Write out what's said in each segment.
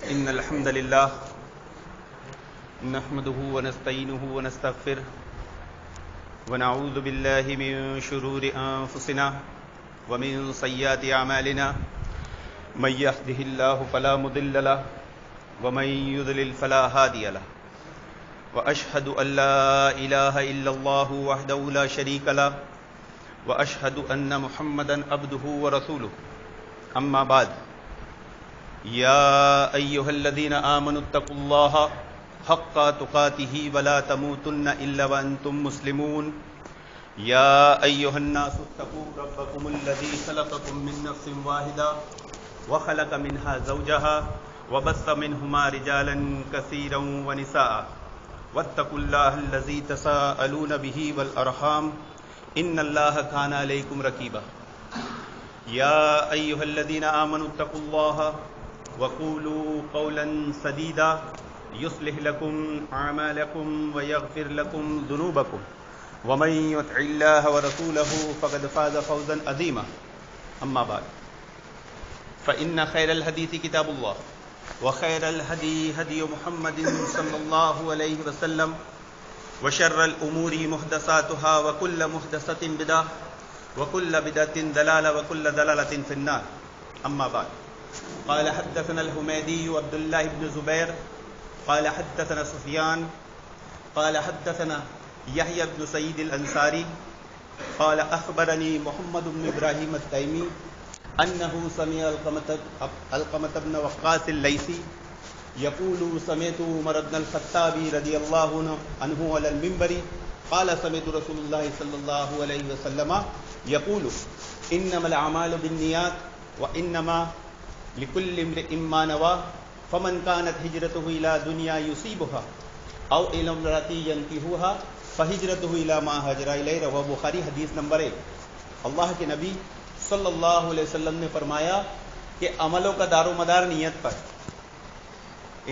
إن الحمد لله نحمده ونستعينه ونستغفره ونعوذ بالله من شرور أنفسنا ومن سيئات أعمالنا من يهده الله فلا مضل له ومن يضلل فلا هادي له وأشهد أن لا إله إلا الله وحده لا شريك له وأشهد أن محمدا عبده ورسوله أما بعد يا أيها الذين آمنوا اتقوا الله حق تقاته ولا تموتن إلا وأنتم مسلمون يا أيها الناس اتقوا ربكم الذي خلقكم من نفس واحدة وخلق منها زوجها وبث منهما رجالا كثيرا ونساء واتقوا الله الذي تساءلون به والأرحام إن الله كان عليكم رقيبا يا أيها الذين آمنوا اتقوا الله وقولوا قولا سديدا يصلح لكم أعمالكم ويغفر لكم ذنوبكم ومن يطع الله ورسوله فقد فاز فوزا عظيما أما بعد فإن خير الحديث كتاب الله وخير الهدي هدي محمد صلى الله عليه وسلم وشر الأمور محدثاتها وكل محدثة بدعة وكل بدعة ضلالة وكل ضلالة في النار أما بعد قال حدثنا الحميدي عبد الله بن زبير قال حدثنا سفيان قال حدثنا يحيى بن سعيد الأنصاري قال أخبرني محمد بن إبراهيم التيمي أنه سمع علقمة بن وقاص الليثي يقول سمعت عمر بن الخطاب رضي الله عنه على المنبر قال سمعت رسول الله صلى الله عليه وسلم يقول إنما الأعمال بالنيات وإنما لكل امرئ ما نوى فمن كانت هجرته إلى دنيا يصيبها أو إلى امرأة ينكحها فهجرته إلى ما هاجر إليه رواه بخاری حدیث نمبر 1۔ اللہ کے نبی صلی اللہ علیہ وسلم نے فرمایا کہ عملوں کا دار و مدار نیت پر،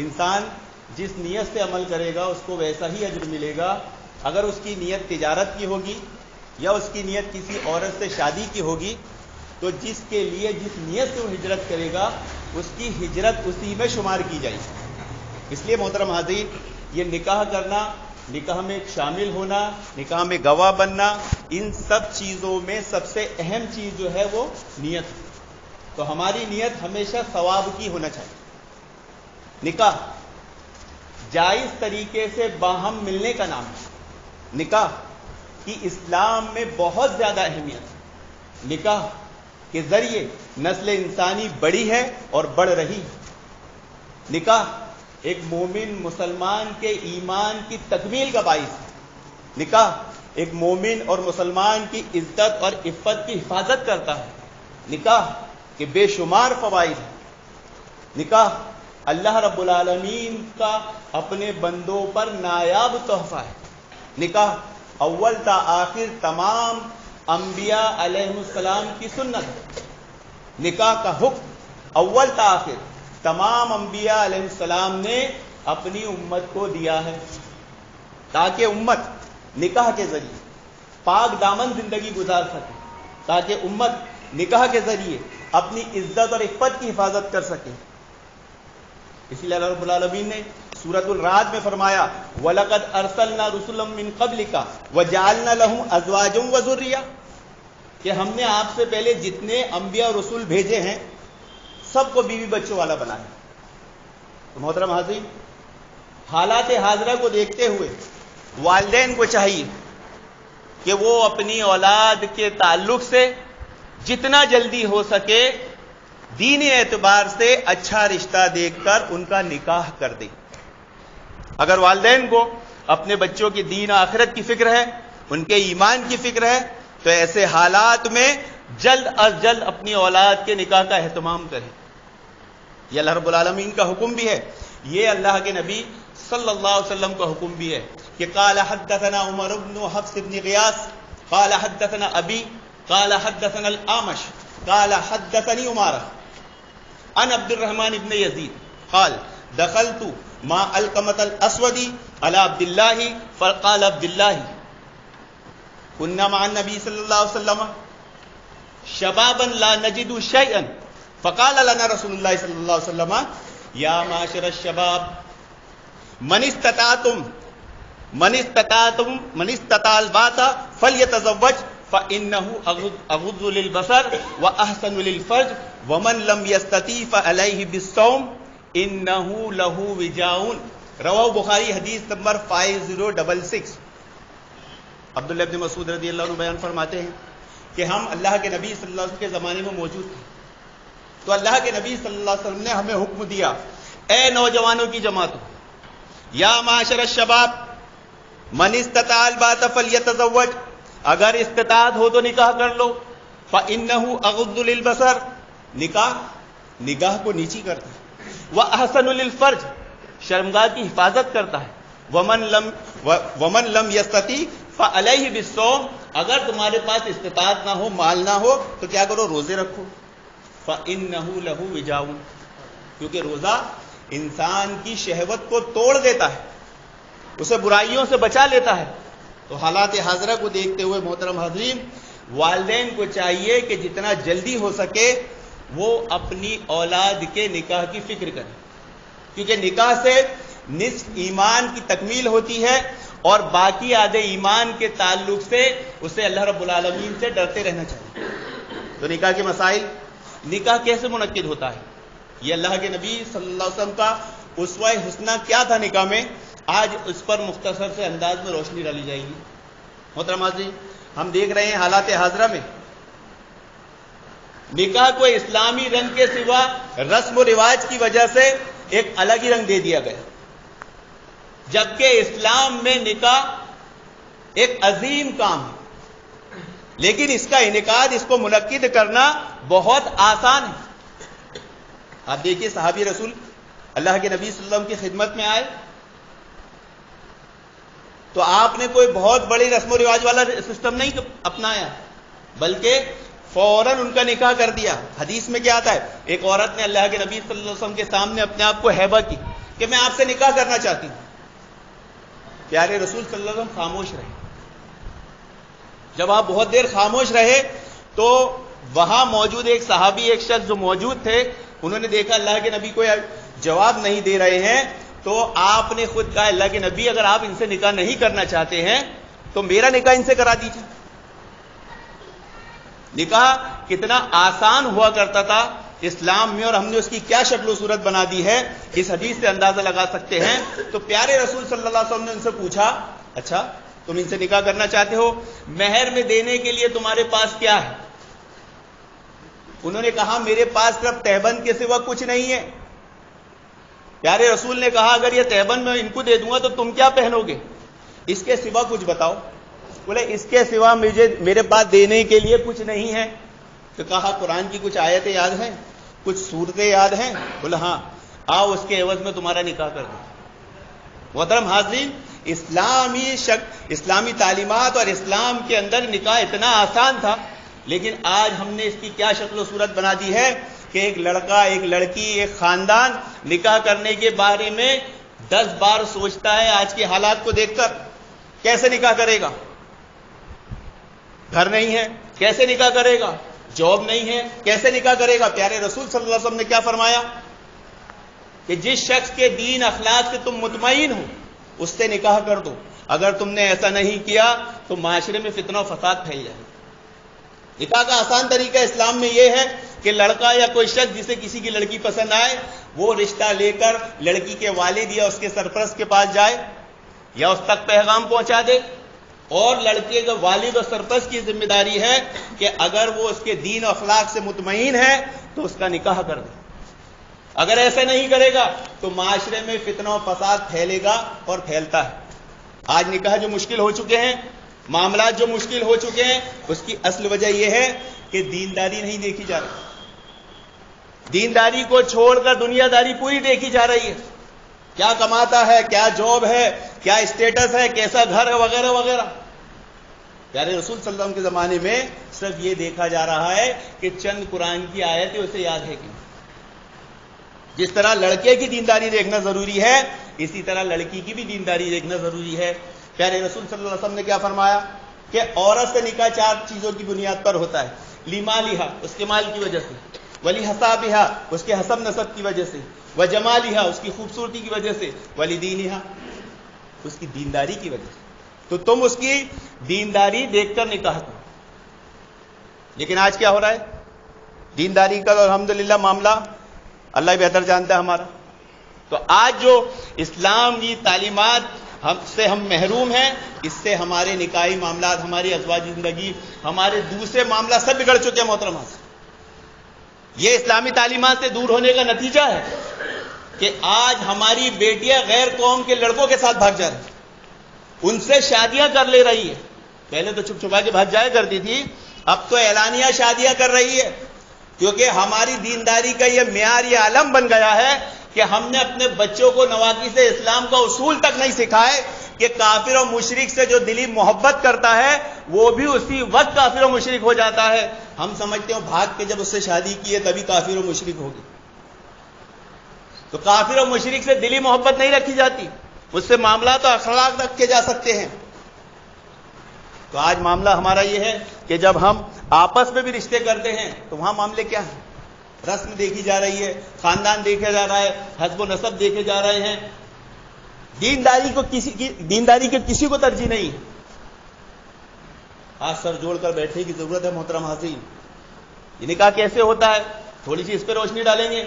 انسان جس نیت سے عمل کرے گا اس کو ویسا ہی اجر ملے گا۔ اگر اس کی نیت تجارت کی ہوگی یا اس کی نیت کسی عورت سے شادی کی ہوگی تو جس کے لیے جس نیت سے وہ ہجرت کرے گا اس کی ہجرت اسی میں شمار کی جائے گی۔ اس لیے محترم حاضرین، یہ نکاح کرنا، نکاح میں شامل ہونا، نکاح میں گواہ بننا، ان سب چیزوں میں سب سے اہم چیز جو ہے وہ نیت ہے۔ تو ہماری نیت ہمیشہ ثواب کی ہونا چاہیے۔ نکاح جائز طریقے سے باہم ملنے کا نام ہے۔ نکاح کی اسلام میں بہت زیادہ اہمیت ہے۔ نکاح کے ذریعے نسل انسانی بڑی ہے اور بڑھ رہی ہے۔ نکاح ایک مومن مسلمان کے ایمان کی تکمیل کا باعث ہے۔ نکاح ایک مومن اور مسلمان کی عزت اور عفت کی حفاظت کرتا ہے۔ نکاح کے بے شمار فوائد ہیں۔ نکاح اللہ رب العالمین کا اپنے بندوں پر نایاب تحفہ ہے۔ نکاح اول تا آخر تمام انبیاء علیہ السلام کی سنت ہے۔ نکاح کا حکم اول تا آخر تمام انبیاء علیہ السلام نے اپنی امت کو دیا ہے تاکہ امت نکاح کے ذریعے پاک دامن زندگی گزار سکے، تاکہ امت نکاح کے ذریعے اپنی عزت اور عفت کی حفاظت کر سکے۔ اسی لیے اللہ رب العالمین نے سورۃ الرعد میں فرمایا وَلَقَدْ أَرْسَلْنَا رُسُلًا مِّن قَبْلِكَ وَجَعَلْنَا لَهُمْ أَزْوَاجًا وَذُرِّيَّةً، کہ ہم نے آپ سے پہلے جتنے انبیاء اور رسول بھیجے ہیں سب کو بیوی بچوں والا بنایا۔ تو محترم حاضرین، حالات حاضرہ کو دیکھتے ہوئے والدین کو چاہیے کہ وہ اپنی اولاد کے تعلق سے جتنا جلدی ہو سکے دینی اعتبار سے اچھا رشتہ دیکھ کر ان کا نکاح کر دیں۔ اگر والدین کو اپنے بچوں کی دین و آخرت کی فکر ہے، ان کے ایمان کی فکر ہے، تو ایسے حالات میں جلد از جلد اپنی اولاد کے نکاح کا اہتمام کریں۔ یہ اللہ رب العالمین کا حکم بھی ہے، یہ اللہ کے نبی صلی اللہ علیہ وسلم کا حکم بھی ہے کہ قال حدثنا عمر بن حفص بن غیاث قال حدثنا ابی قال حدثنا الاعمش قال حدثني عمارة عن عبد الرحمن بن يزيد قال دخلت مع علقمة الأسود على عبد الله فقال عبد الله كنا مع النبي صلى الله عليه وسلم شبابا لا نجد شيئا فقال لنا رسول الله صلى الله عليه وسلم یا معاشر الشباب من استطاع الباءۃ فلیتزوج فإنه اغض للبصر واحسن للفرج ومن لم يستطع فعليه بالصوم انه له وجاء رواہ بخاری حدیث نمبر 5066۔ عبداللہ ابن مسعود رضی اللہ عنہ بیان فرماتے ہیں کہ ہم اللہ کے نبی صلی اللہ علیہ وسلم کے زمانے میں موجود تھے، تو اللہ کے نبی صلی اللہ علیہ وسلم نے ہمیں حکم دیا، اے نوجوانوں کی جماعتوں، یا معاشر الشباب من استطاع الباءۃ فلیتزوج، اگر استطاعت ہو تو نکاح کر لو، فإنه اغض للبصر، نگاہ کو نیچی کرتا ہے، واحسن للفرج، شرمگاہ کی حفاظت کرتا ہے، ومن لم یستطع فعلیہ بالصوم، اگر تمہارے پاس استطاعت نہ ہو، مال نہ ہو تو کیا کرو، روزے رکھو، فإنه له وجاء، کیونکہ روزہ انسان کی شہوت کو توڑ دیتا ہے، اسے برائیوں سے بچا لیتا ہے۔ تو حالات حاضرہ کو دیکھتے ہوئے محترم حاضرین، والدین کو چاہیے کہ جتنا جلدی ہو سکے وہ اپنی اولاد کے نکاح کی فکر کریں، کیونکہ نکاح سے نصف ایمان کی تکمیل ہوتی ہے، اور باقی آدھے ایمان کے تعلق سے اسے اللہ رب العالمین سے ڈرتے رہنا چاہیے۔ تو نکاح کے مسائل، نکاح کیسے منعقد ہوتا ہے، یہ اللہ کے نبی صلی اللہ علیہ وسلم کا اسوہ حسنہ کیا تھا نکاح میں، آج اس پر مختصر سے انداز میں روشنی ڈالی جائے گی۔ محترم حاضرین، ہم دیکھ رہے ہیں حالات حاضرہ میں نکاح کو اسلامی رنگ کے سوا رسم و رواج کی وجہ سے ایک الگ ہی رنگ دے دیا گیا، جبکہ اسلام میں نکاح ایک عظیم کام ہے، لیکن اس کا انعقاد، اس کو منعقد کرنا بہت آسان ہے۔ آپ دیکھیے صحابی رسول اللہ کے نبی صلی اللہ علیہ وسلم کی خدمت میں آئے تو آپ نے کوئی بہت بڑی رسم و رواج والا سسٹم نہیں اپنایا، بلکہ فوراً ان کا نکاح کر دیا۔ حدیث میں کیا آتا ہے، ایک عورت نے اللہ کے نبی صلی اللہ علیہ وسلم کے سامنے اپنے آپ کو ہیبہ کی کہ میں آپ سے نکاح کرنا چاہتی ہوں۔ پیارے رسول صلی اللہ علیہ وسلم خاموش رہے۔ جب آپ بہت دیر خاموش رہے تو وہاں موجود ایک صحابی، ایک شخص جو موجود تھے، انہوں نے دیکھا اللہ کے نبی کو جواب نہیں دے رہے ہیں، تو آپ نے خود کہا اللہ کے نبی اگر آپ ان سے نکاح نہیں کرنا چاہتے ہیں تو میرا نکاح ان سے کرا دیجیے۔ نکاح کتنا آسان ہوا کرتا تھا اسلام میں، اور ہم نے اس کی کیا شکل و صورت بنا دی ہے اس حدیث سے اندازہ لگا سکتے ہیں۔ تو پیارے رسول صلی اللہ علیہ وسلم نے ان سے پوچھا، اچھا تم ان سے نکاح کرنا چاہتے ہو، مہر میں دینے کے لیے تمہارے پاس کیا ہے؟ انہوں نے کہا میرے پاس صرف تہبند کے سوا کچھ نہیں ہے۔ پیارے رسول نے کہا اگر یہ تہبند میں ان کو دے دوں گا تو تم کیا پہنو گے؟ اس کے سوا کچھ بتاؤ۔ بولے اس کے سوا میرے پاس دینے کے لیے کچھ نہیں ہے۔ تو کہا قرآن کی کچھ آیتیں یاد ہیں، کچھ سورتیں یاد ہیں؟ بولے ہاں، آؤ اس کے عوض میں تمہارا نکاح کر دوں۔ محترم حاضرین، اسلامی تعلیمات اور اسلام کے اندر نکاح اتنا آسان تھا، لیکن آج ہم نے اس کی کیا شکل و صورت بنا دی ہے کہ ایک لڑکا، ایک لڑکی، ایک خاندان نکاح کرنے کے بارے میں 10 بار سوچتا ہے۔ آج کے حالات کو دیکھ کر کیسے نکاح کرے گا؟ گھر نہیں ہے کیسے نکاح کرے گا؟ جاب نہیں ہے کیسے نکاح کرے گا؟ پیارے رسول صلی اللہ علیہ وسلم نے کیا فرمایا کہ جس شخص کے دین اخلاق سے تم مطمئن ہو اس سے نکاح کر دو، اگر تم نے ایسا نہیں کیا تو معاشرے میں فتنہ و فساد پھیل جائے۔ نکاح کا آسان طریقہ اسلام میں یہ ہے کہ لڑکا یا کوئی شخص جسے کسی کی لڑکی پسند آئے وہ رشتہ لے کر لڑکی کے والد یا اس کے سرپرست کے پاس جائے یا اس تک پیغام پہنچا دے، اور لڑکے کا والد اور سرپرست کی ذمہ داری ہے کہ اگر وہ اس کے دین و اخلاق سے مطمئن ہے تو اس کا نکاح کر دے۔ اگر ایسا نہیں کرے گا تو معاشرے میں فتنہ و فساد پھیلے گا اور پھیلتا ہے۔ آج نکاح جو مشکل ہو چکے ہیں، معاملات جو مشکل ہو چکے ہیں، اس کی اصل وجہ یہ ہے کہ دینداری نہیں دیکھی جا رہی۔ دینداری کو چھوڑ کر دنیا داری پوری دیکھی جا رہی ہے۔ کیا کماتا ہے، کیا جاب ہے، کیا اسٹیٹس ہے، کیسا گھر ہے، وغیرہ وغیرہ۔ پیارے رسول صلی اللہ علیہ وسلم کے زمانے میں صرف یہ دیکھا جا رہا ہے کہ چند قرآن کی آیتیں اسے یاد ہے کہ جس طرح لڑکے کی دینداری دیکھنا ضروری ہے اسی طرح لڑکی کی بھی دینداری دیکھنا ضروری ہے۔ پیارے رسول صلی اللہ علیہ وسلم نے کیا فرمایا کہ عورت سے نکاح 4 چیزوں کی بنیاد پر ہوتا ہے۔ لیمالہا، اس کے مال کی وجہ سے، وَلِحَسَابِهَا اس کے حسب نسب کی وجہ سے، وَجَمَالِهَا اس کی خوبصورتی کی وجہ سے، وَلِدِينِهَا اس کی دینداری کی وجہ سے. تو تم اس کی دینداری دیکھ کر نکاح کرو. لیکن آج کیا ہو رہا ہے؟ دینداری کا الحمدللہ معاملہ اللہ ہی بہتر جانتا ہے ہمارا. تو آج جو اسلام کی تعلیمات سے ہم محروم ہیں، اس سے ہمارے نکاحی معاملات، ہماری ازواجی زندگی، ہمارے دوسرے معاملات سب بگڑ چکے ہیں محترمہ سے. یہ اسلامی تعلیمات سے دور ہونے کا نتیجہ ہے کہ آج ہماری بیٹیاں غیر قوم کے لڑکوں کے ساتھ بھاگ جا رہی ہیں، ان سے شادیاں کر لے رہی ہے. پہلے تو چھپ چھپا کے بھاگ جایا کرتی تھی، اب تو اعلانیہ شادیاں کر رہی ہے. کیونکہ ہماری دینداری کا یہ معیار، یہ عالم بن گیا ہے کہ ہم نے اپنے بچوں کو نواقص اسلام کا اصول تک نہیں سکھائے کہ کافر و مشرک سے جو دلی محبت کرتا ہے وہ بھی اسی وقت کافر و مشرک ہو جاتا ہے. ہم سمجھتے ہیں بھاگ کے جب اس سے شادی کی ہے تبھی کافر و مشرک ہوگی. تو کافر و مشرک سے دلی محبت نہیں رکھی جاتی، اس سے معاملات و اخلاق رکھے جا سکتے ہیں. تو آج معاملہ ہمارا یہ ہے کہ جب ہم آپس میں بھی رشتے کرتے ہیں تو وہاں معاملے کیا ہیں؟ رسم دیکھی جا رہی ہے، خاندان دیکھا جا رہا ہے، حسب و نسب دیکھے جا رہے ہیں. دینداری کے کسی کو ترجیح نہیں. آج سر جوڑ کر بیٹھنے کی ضرورت ہے محترم حاضرین. یہ نکاح کیسے ہوتا ہے تھوڑی سی اس پہ روشنی ڈالیں گے.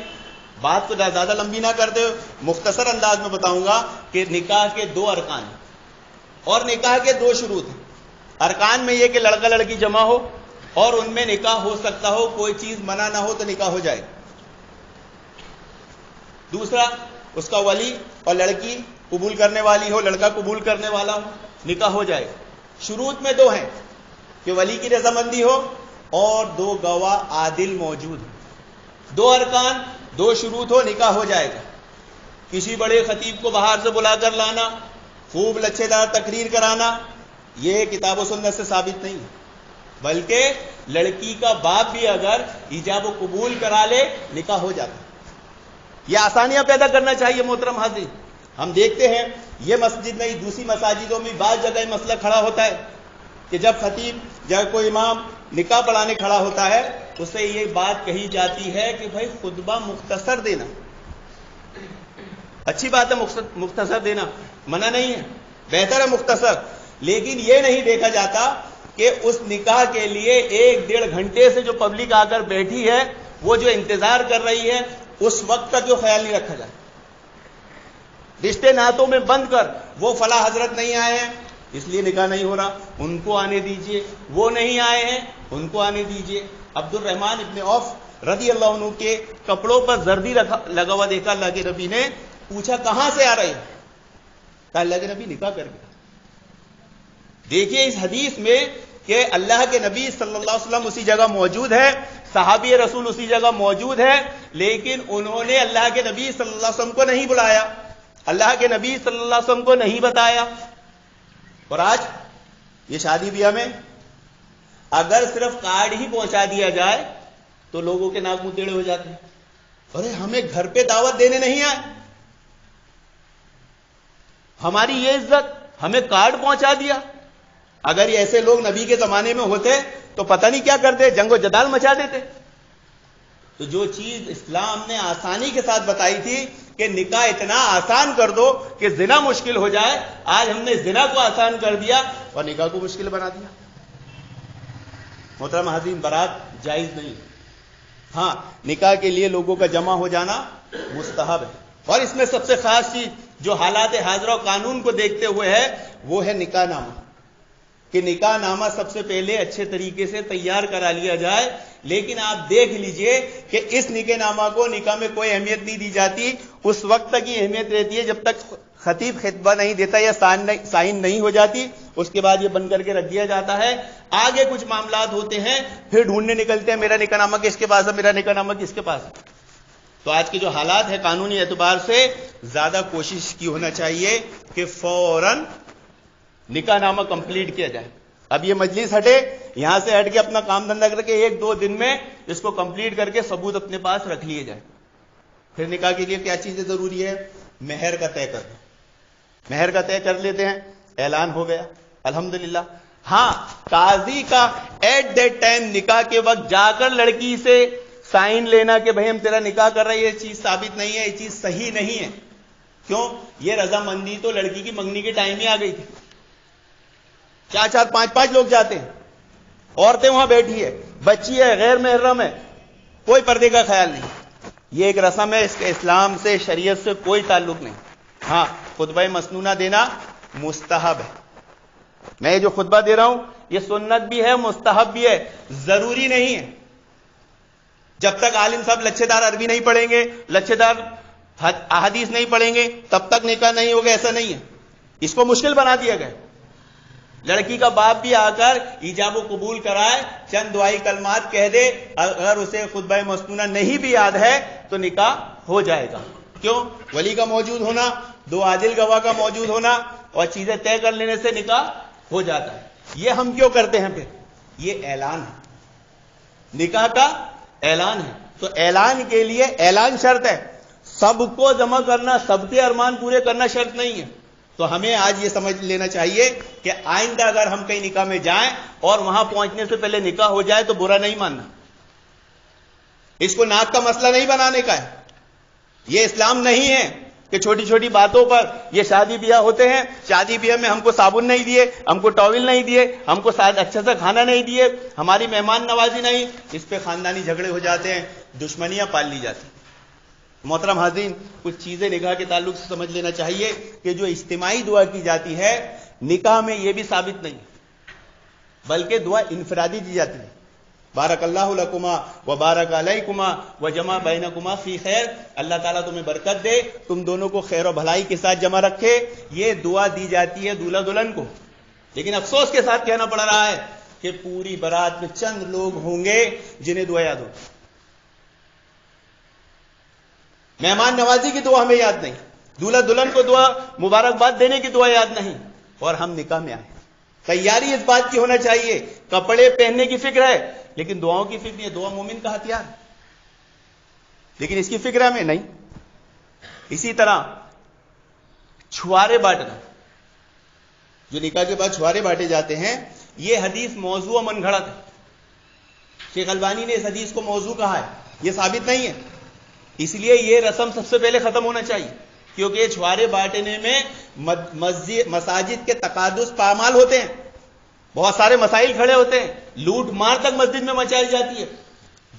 بات تو زیادہ لمبی نہ کرتے ہوئے مختصر انداز میں بتاؤں گا کہ نکاح کے 2 ارکان ہیں اور نکاح کے 2 شروط ہیں. ارکان میں یہ کہ لڑکا لڑکی جمع ہو اور ان میں نکاح ہو سکتا ہو، کوئی چیز منع نہ ہو تو نکاح ہو جائے. دوسرا اس کا ولی اور لڑکی قبول کرنے والی ہو، لڑکا قبول کرنے والا ہو، نکاح ہو جائے. شروط میں 2 ہیں کہ ولی کی رضامندی ہو اور 2 گواہ عادل موجود ہو. 2 ارکان 2 شروط ہو، نکاح ہو جائے گا. کسی بڑے خطیب کو باہر سے بلا کر لانا، خوب لچھے دار تقریر کرانا، یہ کتاب و سنت سے ثابت نہیں ہے. بلکہ لڑکی کا باپ بھی اگر ایجاب و قبول کرا لے نکاح ہو جاتا. یہ آسانیاں پیدا کرنا چاہیے محترم حاضرین. ہم دیکھتے ہیں یہ مسجد نہیں دوسری مساجدوں میں بعض جگہ مسئلہ کھڑا ہوتا ہے کہ جب خطیب یا کوئی امام نکاح پڑھانے کھڑا ہوتا ہے اس سے یہ بات کہی جاتی ہے کہ بھائی خطبہ مختصر دینا. اچھی بات ہے مختصر دینا، منع نہیں ہے، بہتر ہے مختصر. لیکن یہ نہیں دیکھا جاتا کہ اس نکاح کے لیے 1-1.5 گھنٹے سے جو پبلک آ کر بیٹھی ہے وہ جو انتظار کر رہی ہے اس وقت کا کیوں خیال نہیں رکھا جائے. رشتے ناتوں میں بند کر وہ فلاں حضرت نہیں آئے ہیں اس لیے نکاح نہیں ہو رہا، ان کو آنے دیجئے. وہ نہیں آئے ہیں ان کو آنے دیجئے. عبد الرحمن ابن عوف رضی اللہ عنہ کے کپڑوں پر زردی لگا ہوا دیکھا اللہ کے نبی نے، پوچھا کہاں سے آ رہے ہیں؟ کہا اللہ کے نبی نکاح کر کے. دیکھیے اس حدیث میں کہ اللہ کے نبی صلی اللہ علیہ وسلم اسی جگہ موجود ہے، صحابی رسول اسی جگہ موجود ہے، لیکن انہوں نے اللہ کے نبی صلی اللہ علیہ وسلم کو نہیں بلایا، اللہ کے نبی صلی اللہ علیہ وسلم کو نہیں بتایا. اور آج یہ شادی بیاہ میں اگر صرف کارڈ ہی پہنچا دیا جائے تو لوگوں کے ناک منہ ٹیڑھے ہو جاتے ہیں. ارے ہمیں گھر پہ دعوت دینے نہیں آئے، ہماری یہ عزت، ہمیں کارڈ پہنچا دیا. اگر یہ ایسے لوگ نبی کے زمانے میں ہوتے تو پتہ نہیں کیا کرتے، جنگ و جدال مچا دیتے. تو جو چیز اسلام نے آسانی کے ساتھ بتائی تھی کہ نکاح اتنا آسان کر دو کہ زنا مشکل ہو جائے، آج ہم نے زنا کو آسان کر دیا اور نکاح کو مشکل بنا دیا. محترم حاضرین، بارات جائز نہیں، ہاں نکاح کے لیے لوگوں کا جمع ہو جانا مستحب ہے. اور اس میں سب سے خاص چیز جو حالات حاضرہ و قانون کو دیکھتے ہوئے ہے وہ ہے نکاح نامہ، کہ نکاح نامہ سب سے پہلے اچھے طریقے سے تیار کرا لیا جائے. لیکن آپ دیکھ لیجئے کہ اس نکاح نامہ کو نکاح میں کوئی اہمیت نہیں دی جاتی، اس وقت تک یہ اہمیت رہتی ہے جب تک خطیب خطبہ نہیں دیتا یا سائن نہیں ہو جاتی، اس کے بعد یہ بند کر کے رکھ دیا جاتا ہے. آگے کچھ معاملات ہوتے ہیں پھر ڈھونڈنے نکلتے ہیں میرا نکاح نامہ کس کے پاس ہے، میرا نکاح نامہ کس کے پاس ہے. تو آج کے جو حالات ہیں قانونی اعتبار سے زیادہ کوشش کی ہونا چاہیے کہ فوراً نکاح نامہ کمپلیٹ کیا جائے. اب یہ مجلس ہٹے، یہاں سے ہٹ کے اپنا کام دھندا کر کے 1-2 دن میں اس کو کمپلیٹ کر کے ثبوت اپنے پاس رکھ لیے جائے. پھر نکاح کے لیے کیا چیزیں ضروری ہے؟ مہر کا طے کر دیں. مہر کا طے کر لیتے ہیں، اعلان ہو گیا الحمدللہ. ہاں قاضی کا ایٹ دیٹ ٹائم نکاح کے وقت جا کر لڑکی سے سائن لینا کہ بھائی ہم تیرا نکاح کر رہے ہیں، یہ چیز ثابت نہیں ہے، یہ چیز صحیح نہیں ہے. کیوں؟ یہ رضامندی تو لڑکی کی منگنی کے ٹائم ہی آ گئی تھی. 4 5 لوگ جاتے ہیں، عورتیں وہاں بیٹھی ہے، بچی ہے، غیر محرم ہے، کوئی پردے کا خیال نہیں. یہ ایک رسم ہے، اس کے اسلام سے شریعت سے کوئی تعلق نہیں. ہاں خطبہ مسنونہ دینا مستحب ہے. میں جو خطبہ دے رہا ہوں یہ سنت بھی ہے، مستحب بھی ہے، ضروری نہیں ہے. جب تک عالم صاحب لچھے دار عربی نہیں پڑھیں گے، لچھے دار احادیث نہیں پڑھیں گے، تب تک نکاح نہیں ہوگا، ایسا نہیں ہے. اس کو مشکل بنا دیا گیا. لڑکی کا باپ بھی آ کر ایجاب و قبول کرائے، چند دعائی کلمات کہہ دے، اگر اسے خطبہ مسنونہ نہیں بھی یاد ہے تو نکاح ہو جائے گا. کیوں؟ ولی کا موجود ہونا، 2 عادل گواہ کا موجود ہونا اور چیزیں طے کر لینے سے نکاح ہو جاتا ہے. یہ ہم کیوں کرتے ہیں؟ پھر یہ اعلان ہے، نکاح کا اعلان ہے. تو اعلان کے لیے اعلان شرط ہے، سب کو جمع کرنا، سب کے ارمان پورے کرنا شرط نہیں ہے. تو ہمیں آج یہ سمجھ لینا چاہیے کہ آئندہ اگر ہم کہیں نکاح میں جائیں اور وہاں پہنچنے سے پہلے نکاح ہو جائے تو برا نہیں ماننا. اس کو ناک کا مسئلہ نہیں بنانے کا ہے. یہ اسلام نہیں ہے کہ چھوٹی چھوٹی باتوں پر یہ شادی بیاہ ہوتے ہیں، شادی بیاہ میں ہم کو صابن نہیں دیے، ہم کو ٹاول نہیں دیے، ہم کو اچھا سا کھانا نہیں دیے، ہماری مہمان نوازی نہیں، اس پہ خاندانی جھگڑے ہو جاتے ہیں، دشمنیاں پال لی جاتی ہیں. محترم حاضرین، کچھ چیزیں نکاح کے تعلق سے سمجھ لینا چاہیے کہ جو اجتماعی دعا کی جاتی ہے نکاح میں یہ بھی ثابت نہیں، بلکہ دعا انفرادی دی جاتی ہے. بارک اللہ لکما و بارک علیکما و جمع بینکما فی خیر. اللہ تعالیٰ تمہیں برکت دے، تم دونوں کو خیر و بھلائی کے ساتھ جمع رکھے. یہ دعا دی جاتی ہے دولہا دلہن کو. لیکن افسوس کے ساتھ کہنا پڑ رہا ہے کہ پوری بارات میں چند لوگ ہوں گے جنہیں دعا یاد ہو. مہمان نوازی کی دعا ہمیں یاد نہیں، دولہا دلہن کو دعا مبارکباد دینے کی دعا یاد نہیں، اور ہم نکاح میں آئے. تیاری اس بات کی ہونا چاہیے، کپڑے پہننے کی فکر ہے لیکن دعاؤں کی فکر نہیں ہے. دعا مومن کا ہتھیار ہے لیکن اس کی فکر ہمیں نہیں. اسی طرح چھوارے بانٹنا، جو نکاح کے بعد چھوارے بانٹے جاتے ہیں، یہ حدیث موضوع من گھڑت ہے. شیخ البانی نے اس حدیث کو موضوع کہا ہے، یہ ثابت نہیں ہے. اس لیے یہ رسم سب سے پہلے ختم ہونا چاہیے، کیونکہ یہ چھوارے بانٹنے میں مساجد کے تقدس پامال ہوتے ہیں، بہت سارے مسائل کھڑے ہوتے ہیں، لوٹ مار تک مسجد میں مچائی جاتی ہے.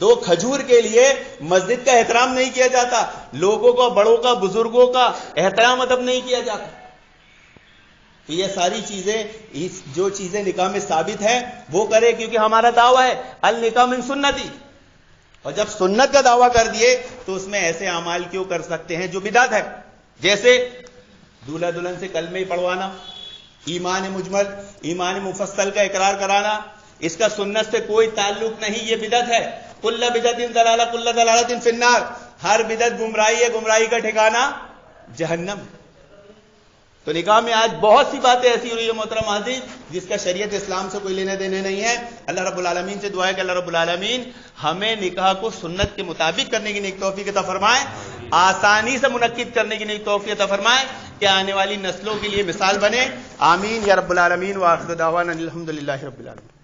2 کھجور کے لیے مسجد کا احترام نہیں کیا جاتا، لوگوں کا، بڑوں کا، بزرگوں کا احترام ادب نہیں کیا جاتا. تو یہ ساری چیزیں، جو چیزیں نکاح میں ثابت ہیں وہ کرے، کیونکہ ہمارا دعویٰ ہے النکاح من سنتی. اور جب سنت کا دعویٰ کر دیے تو اس میں ایسے اعمال کیوں کر سکتے ہیں جو بدعت ہے؟ جیسے دولہا دلہن سے کلمہ پڑھوانا، ایمان مجمل، ایمان مفصل کا اقرار کرانا، اس کا سنت سے کوئی تعلق نہیں، یہ بدعت ہے. کل بدعت ضلالہ کل ضلالۃ فی النار. ہر بدعت گمراہی ہے، گمراہی کا ٹھکانہ جہنم. تو نکاح میں آج بہت سی باتیں ایسی ہوئی ہے محترم حاضرین جس کا شریعت اسلام سے کوئی لینے دینے نہیں ہے. اللہ رب العالمین سے دعا ہے کہ اللہ رب العالمین ہمیں نکاح کو سنت کے مطابق کرنے کی نیک توفیق عطا فرمائے، آسانی سے منعقد کرنے کی نیک توفیق عطا فرمائے کہ آنے والی نسلوں کے لیے مثال بنے. آمین یا رب العالمین. وآخر دعوانا الحمدللہ رب العالمین.